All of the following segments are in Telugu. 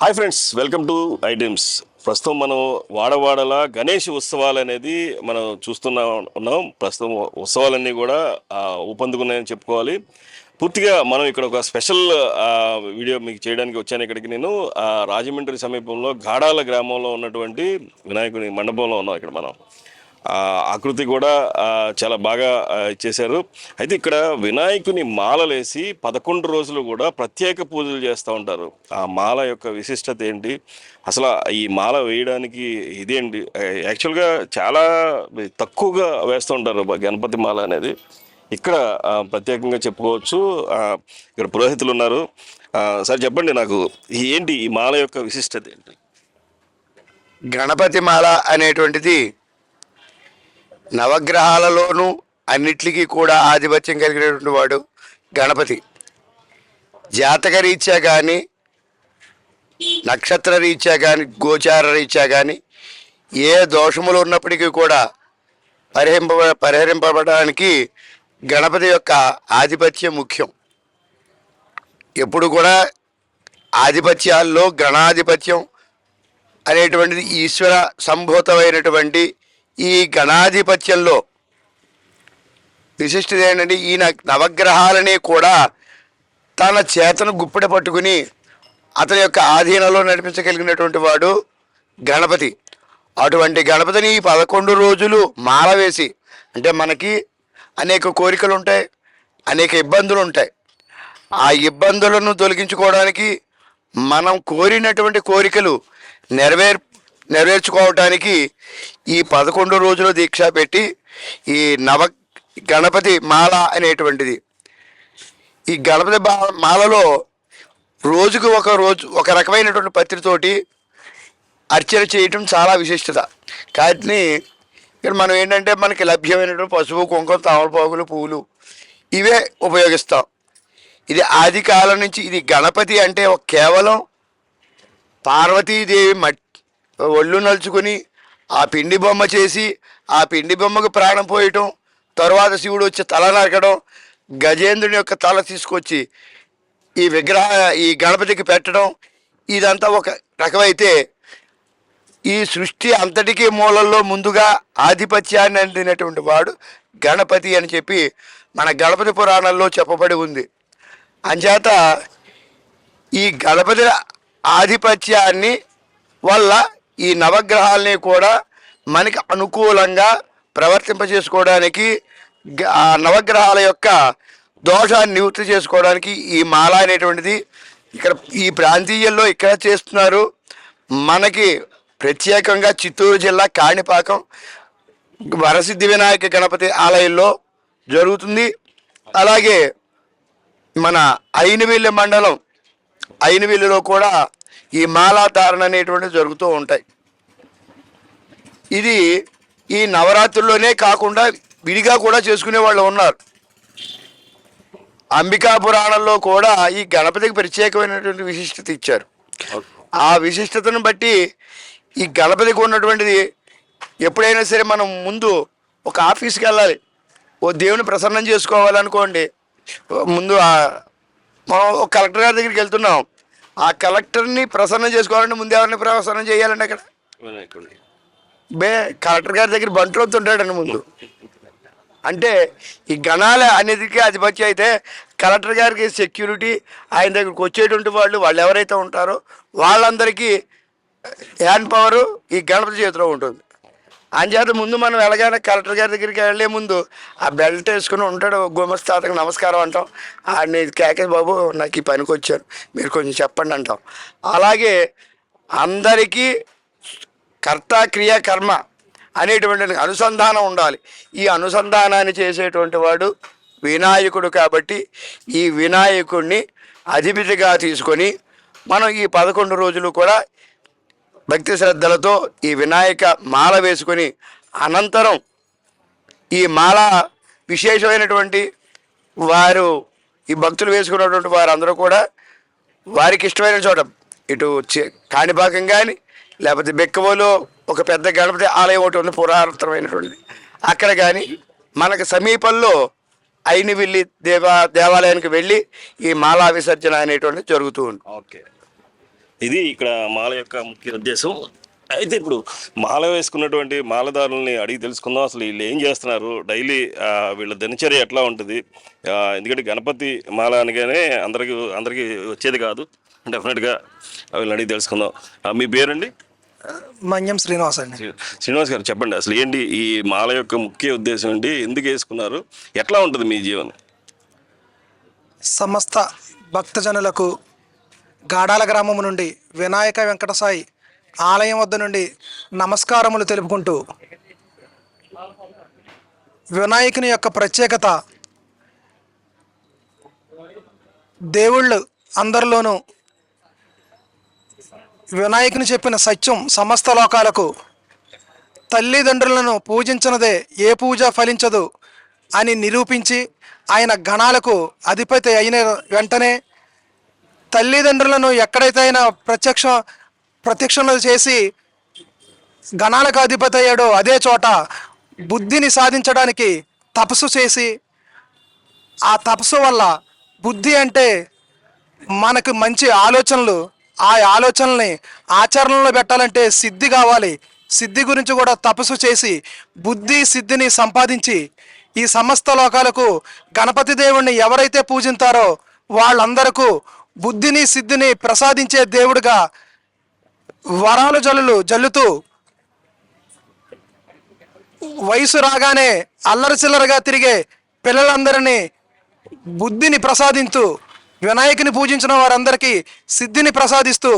Hi friends, welcome to items. ప్రస్తుతం మనం వాడవాడల గణేష్ ఉత్సవాలు అనేది మనం ఉన్నాం. ప్రస్తుతం ఉత్సవాలన్నీ కూడా ఊపందుకున్నాయని చెప్పుకోవాలి. పూర్తిగా మనం ఇక్కడ ఒక స్పెషల్ వీడియో మీకు చేయడానికి వచ్చాను. ఇక్కడికి నేను రాజమండ్రి సమీపంలో గాడాల గ్రామంలో ఉన్నటువంటి వినాయకుని మండపంలో ఉన్నాం. ఇక్కడ మనం ఆకృతి కూడా చాలా బాగా ఇచ్చేశారు. అయితే ఇక్కడ వినాయకుని మాలలేసి 11 రోజులు కూడా ప్రత్యేక పూజలు చేస్తూ ఉంటారు. ఆ మాల యొక్క విశిష్టత ఏంటి, అసలు ఈ మాల వేయడానికి ఇదేంటి, యాక్చువల్గా చాలా తక్కువగా వేస్తూ ఉంటారు గణపతి మాల అనేది. ఇక్కడ ప్రత్యేకంగా చెప్పుకోవచ్చు. ఇక్కడ పురోహితులు ఉన్నారు. సార్ చెప్పండి, నాకు ఏంటి ఈ మాల యొక్క విశిష్టత ఏంటి? గణపతి మాల అనేటువంటిది నవగ్రహాలలోనూ అన్నిటికీ కూడా ఆధిపత్యం కలిగినటువంటి వాడు గణపతి. జాతక రీత్యా కానీ, నక్షత్ర రీత్యా కానీ, గోచార రీత్యా కానీ ఏ దోషములు ఉన్నప్పటికీ కూడా పరిహరింపబడడానికి గణపతి యొక్క ఆధిపత్యం ముఖ్యం. ఎప్పుడు కూడా ఆధిపత్యాల్లో గణాధిపత్యం అనేటువంటిది ఈశ్వర సంభూతమైనటువంటి ఈ గణాధిపత్యంలో విశిష్టత ఏంటంటే ఈ నవగ్రహాలని కూడా తన చేతను గుప్పిడ పట్టుకుని అతని యొక్క ఆధీనంలో నడిపించగలిగినటువంటి వాడు గణపతి. అటువంటి గణపతిని 11 రోజులు మాల వేసి, అంటే మనకి అనేక కోరికలు ఉంటాయి, అనేక ఇబ్బందులు ఉంటాయి. ఆ ఇబ్బందులను తొలగించుకోవడానికి, మనం కోరినటువంటి కోరికలు నెరవేర్చుకోవటానికి ఈ 11 రోజులు దీక్ష పెట్టి ఈ గణపతి మాల అనేటువంటిది, ఈ గణపతి మాలలో రోజుకు ఒక రకమైనటువంటి పత్రితోటి అర్చన చేయటం చాలా విశిష్టత. కానీ ఇక్కడ మనం ఏంటంటే మనకి లభ్యమైనటువంటి పసుపు, కుంకుమ, తమలపాకులు, పువ్వులు ఇవే ఉపయోగిస్తాం. ఇది ఆది కాలం నుంచి ఇది గణపతి అంటే కేవలం పార్వతీదేవి ఒళ్ళు నలుచుకుని ఆ పిండి బొమ్మ చేసి ఆ పిండి బొమ్మకు ప్రాణం పోయటం, తర్వాత శివుడు వచ్చి తల నరకడం, గజేంద్రుని యొక్క తల తీసుకొచ్చి ఈ గణపతికి పెట్టడం, ఇదంతా ఒక రకమైతే ఈ సృష్టి అంతటికీ మూలల్లో ముందుగా ఆధిపత్యాన్ని అందినటువంటి వాడు గణపతి అని చెప్పి మన గణపతి పురాణంలో చెప్పబడి ఉంది. అంచేత ఈ గణపతి ఆధిపత్యాన్ని వల్ల ఈ నవగ్రహాలని కూడా మనకి అనుకూలంగా ప్రవర్తింపజేసుకోవడానికి, ఆ నవగ్రహాల యొక్క దోషాన్ని నివృత్తి చేసుకోవడానికి ఈ మాల అనేటువంటిది ఇక్కడ ఈ ప్రాంతీయంలో ఇక్కడ చేస్తున్నారు. మనకి ప్రత్యేకంగా చిత్తూరు జిల్లా కాణిపాకం వరసిద్ధి వినాయక గణపతి ఆలయంలో జరుగుతుంది. అలాగే మన అయినవెల్లి మండలం అయినవెల్లిలో కూడా ఈ మాలాధారణ అనేటువంటివి జరుగుతూ ఉంటాయి. ఇది ఈ నవరాత్రుల్లోనే కాకుండా విడిగా కూడా చేసుకునే వాళ్ళు ఉన్నారు. అంబికా పురాణంలో కూడా ఈ గణపతికి ప్రత్యేకమైనటువంటి విశిష్టత ఇచ్చారు. ఆ విశిష్టతను బట్టి ఈ గణపతికి ఉన్నటువంటిది, ఎప్పుడైనా సరే మనం ముందు ఒక ఆఫీస్కి వెళ్ళాలి, ఓ దేవుని ప్రసన్నం చేసుకోవాలనుకోండి, ముందు మనం ఒక కలెక్టర్ గారి దగ్గరికి వెళ్తున్నాం, ఆ కలెక్టర్ని ప్రసన్నం చేసుకోవాలంటే ముందు ఎవరిని ప్రసన్నం చేయాలండి? అక్కడ కలెక్టర్ గారి దగ్గర బంట్రోత్ ఉంటాడండి ముందు. అంటే ఈ గణాల అనేదికి ఆధిపత్యం అయితే కలెక్టర్ గారికి సెక్యూరిటీ, ఆయన దగ్గరికి వచ్చేటువంటి వాళ్ళు ఎవరైతే ఉంటారో వాళ్ళందరికీ హ్యాండ్ పవరు ఈ గణపతి చేతిలో ఉంటుంది. అంచేత ముందు మనం ఎలాగైనా కలెక్టర్ గారి దగ్గరికి వెళ్ళే ముందు ఆ బెల్ట్ వేసుకుని ఉంటాడు గుమస్తా, అతనికి నమస్కారం అంటాం. ఆడిని కేకేష్ బాబు నాకు ఈ పనికి వచ్చారు, మీరు కొంచెం చెప్పండి అంటాం. అలాగే అందరికీ కర్త క్రియ కర్మ అనేటువంటి అనుసంధానం ఉండాలి. ఈ అనుసంధానాన్ని చేసేటువంటి వాడు వినాయకుడు. కాబట్టి ఈ వినాయకుడిని అధిపతిగా తీసుకొని మనం ఈ 11 రోజులు కూడా భక్తి శ్రద్ధలతో ఈ వినాయక మాల వేసుకొని, అనంతరం ఈ మాల విశేషమైనటువంటి వారు ఈ భక్తులు వేసుకున్నటువంటి వారందరూ కూడా వారికి ఇష్టమైన చోట, ఇటు కాణిపాకం కానీ లేకపోతే బెక్కవోలో ఒక పెద్ద గణపతి ఆలయం ఒకటి ఉంది పురాతనమైనటువంటిది, అక్కడ కానీ మనకు సమీపంలో అయినవెల్లి దేవాలయానికి వెళ్ళి ఈ మాలా విసర్జన అనేటువంటిది జరుగుతూ ఉంది. ఓకే, ఇది ఇక్కడ మాల యొక్క ముఖ్య ఉద్దేశం. అయితే ఇప్పుడు మాల వేసుకున్నటువంటి మాలదారుల్ని అడిగి తెలుసుకుందాం, అసలు వీళ్ళు ఏం చేస్తున్నారు, డైలీ వీళ్ళ దినచర్య ఎట్లా ఉంటుంది. ఎందుకంటే గణపతి మాల అనగానే అందరికీ వచ్చేది కాదు. డెఫినెట్గా వీళ్ళని అడిగి తెలుసుకుందాం. మీ పేరండి? మన్యం శ్రీనివాస్ అండి. శ్రీనివాస్ గారు, చెప్పండి అసలు ఏంటి ఈ మాల యొక్క ముఖ్య ఉద్దేశం ఏంటి, ఎందుకు వేసుకున్నారు, ఎట్లా ఉంటుంది మీ జీవనం? సమస్త భక్తజనులకు గాడాల గ్రామం నుండి వినాయక వెంకటసాయి ఆలయం వద్ద నుండి నమస్కారములు తెలుపుకుంటూ, వినాయకుని యొక్క ప్రత్యేకత దేవుళ్ళు అందరిలోనూ వినాయకుని చెప్పిన సత్యం సమస్త లోకాలకు, తల్లిదండ్రులను పూజించినదే ఏ పూజ ఫలించదు అని నిరూపించి ఆయన గణాలకు అధిపతి అయిన వెంటనే తల్లిదండ్రులను ఎక్కడైతే ఆయన ప్రత్యక్షణలు చేసి గణాలకు అధిపతి అయ్యాడో అదే చోట బుద్ధిని సాధించడానికి తపస్సు చేసి, ఆ తపస్సు వల్ల బుద్ధి అంటే మనకు మంచి ఆలోచనలు, ఆ ఆలోచనల్ని ఆచరణలో పెట్టాలంటే సిద్ధి కావాలి. సిద్ధి గురించి కూడా తపస్సు చేసి బుద్ధి సిద్ధిని సంపాదించి ఈ సమస్త లోకాలకు గణపతి దేవుణ్ణి ఎవరైతే పూజింతారో వాళ్ళందరకు బుద్ధిని సిద్ధిని ప్రసాదించే దేవుడిగా వరాలు జల్లుతూ వయసు రాగానే అల్లరి చిల్లరగా తిరిగే పిల్లలందరినీ బుద్ధిని ప్రసాదించు, వినాయకుని పూజించిన వారందరికీ సిద్ధిని ప్రసాదిస్తూ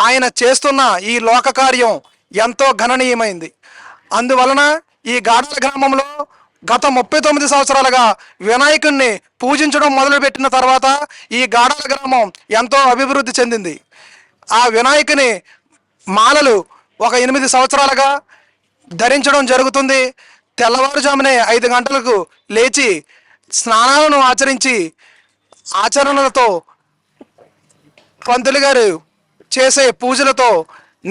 ఆయన చేస్తున్న ఈ లోక కార్యం ఎంతో గణనీయమైంది. అందువలన ఈ గాడాల గ్రామంలో గత 39 సంవత్సరాలుగా వినాయకుడిని పూజించడం మొదలుపెట్టిన తర్వాత ఈ గాడాల గ్రామం ఎంతో అభివృద్ధి చెందింది. ఆ వినాయకుని మాలలు ఒక 8 సంవత్సరాలుగా ధరించడం జరుగుతుంది. తెల్లవారుజామునే 5 గంటలకు లేచి స్నానాలను ఆచరించి ఆచరణలతో పంతులు గారు చేసే పూజలతో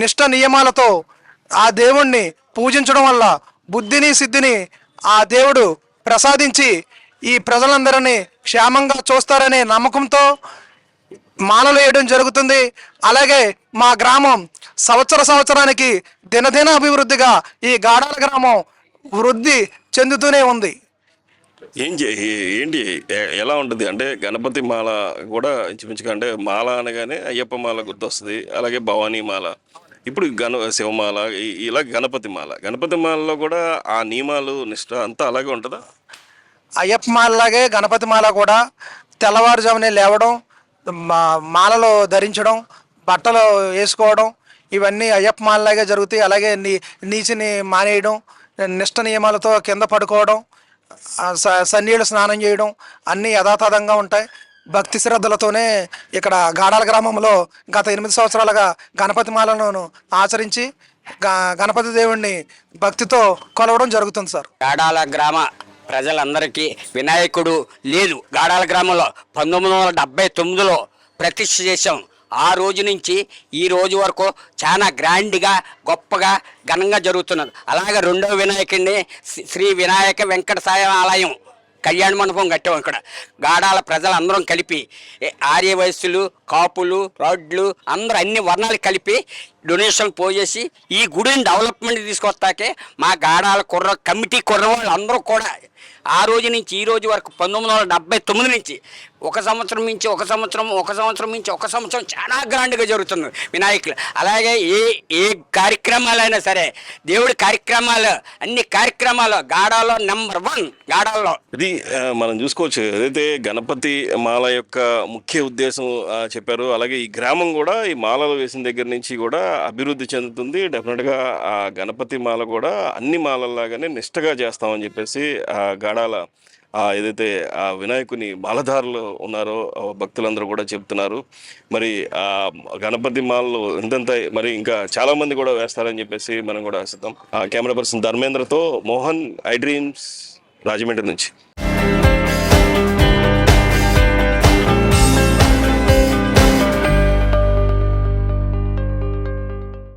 నిష్ట నియమాలతో ఆ దేవుణ్ణి పూజించడం వల్ల బుద్ధిని సిద్ధిని ఆ దేవుడు ప్రసాదించి ఈ ప్రజలందరినీ క్షేమంగా చూస్తారనే నమ్మకంతో మాలలు వేయడం జరుగుతుంది. అలాగే మా గ్రామం సంవత్సరానికి దినదిన అభివృద్ధిగా ఈ గాడాల గ్రామం వృద్ధి చెందుతూనే ఉంది. ఏంటి ఎలా ఉంటుంది అంటే గణపతి మాల కూడా ఇంచుమించుగా, అంటే మాల అనగానే అయ్యప్ప మాల గుర్తొస్తుంది, అలాగే భవానీ మాల, ఇప్పుడు శివమాల, ఇలా గణపతి మాలలో కూడా ఆ నియమాలు నిష్ట అంతా అలాగే ఉంటుందా? అయ్యప్ప మాలలాగే గణపతి మాల కూడా తెల్లవారుజామునే లేవడం, మాలలో ధరించడం, బట్టలు వేసుకోవడం, ఇవన్నీ అయ్యప్ప మాలలాగే జరుగుతాయి. అలాగే నీచిని మానేయడం, నిష్ట నియమాలతో కింద పడుకోవడం, సన్నీళ్ళు స్నానం చేయడం అన్నీ యథాతథంగా ఉంటాయి. భక్తి శ్రద్ధలతోనే ఇక్కడ గాడాల గ్రామంలో గత 8 సంవత్సరాలుగా గణపతి మాలను ఆచరించి గణపతి దేవుణ్ణి భక్తితో కొలవడం జరుగుతుంది సార్. గాడాల గ్రామ ప్రజలందరికీ వినాయకుడు లేదు. గాడాల గ్రామంలో 1979లో ప్రతిష్ఠ చేశాం. ఆ రోజు నుంచి ఈ రోజు వరకు చాలా గ్రాండ్గా గొప్పగా ఘనంగా జరుగుతున్నది. అలాగే రెండవ వినాయకుడిని శ్రీ వినాయక వెంకటసాయి ఆలయం కళ్యాణ మండపం కట్టాం. ఇక్కడ గాడాల ప్రజలందరం కలిపి ఆర్య వయస్సులు, కాపులు, రోడ్లు అందరూ అన్ని వర్ణాలు కలిపి డొనేషన్ పోజేసి ఈ గుడిని డెవలప్మెంట్ తీసుకొస్తాకే మా గాడాల కమిటీ కుర్రవాళ్ళు అందరూ కూడా ఆ రోజు నుంచి ఈ రోజు వరకు 1979 నుంచి ఒక సంవత్సరం చాలా గ్రాండ్గా జరుగుతుంది వినాయకులు. అలాగే ఏ కార్యక్రమాలైనా సరే దేవుడి కార్యక్రమాలు అన్ని కార్యక్రమాలు గాడాలో నెంబర్ 1 గాడాల్లో. ఇది మనం చూసుకోవచ్చు. ఏదైతే గణపతి మాల యొక్క ముఖ్య ఉద్దేశం చెప్పారు, అలాగే ఈ గ్రామం కూడా ఈ మాలలు వేసిన దగ్గర నుంచి కూడా అభివృద్ధి చెందుతుంది. డెఫినెట్గా ఆ గణపతి మాల కూడా అన్ని మాలల్లాగానే నిష్టగా చేస్తామని చెప్పేసి గాడాల ఏదైతే ఆ వినాయకుని మాలధారులు ఉన్నారో భక్తులందరూ కూడా చెప్తున్నారు. మరి ఆ గణపతి మాలలో ఎంతంత మరి ఇంకా చాలా మంది కూడా వేస్తారని చెప్పేసి మనం కూడా ఆశిద్దాం. కెమెరా పర్సన్ ధర్మేంద్రతో మోహన్, ఐ డ్రీమ్స్, రాజమండ్రి నుంచి.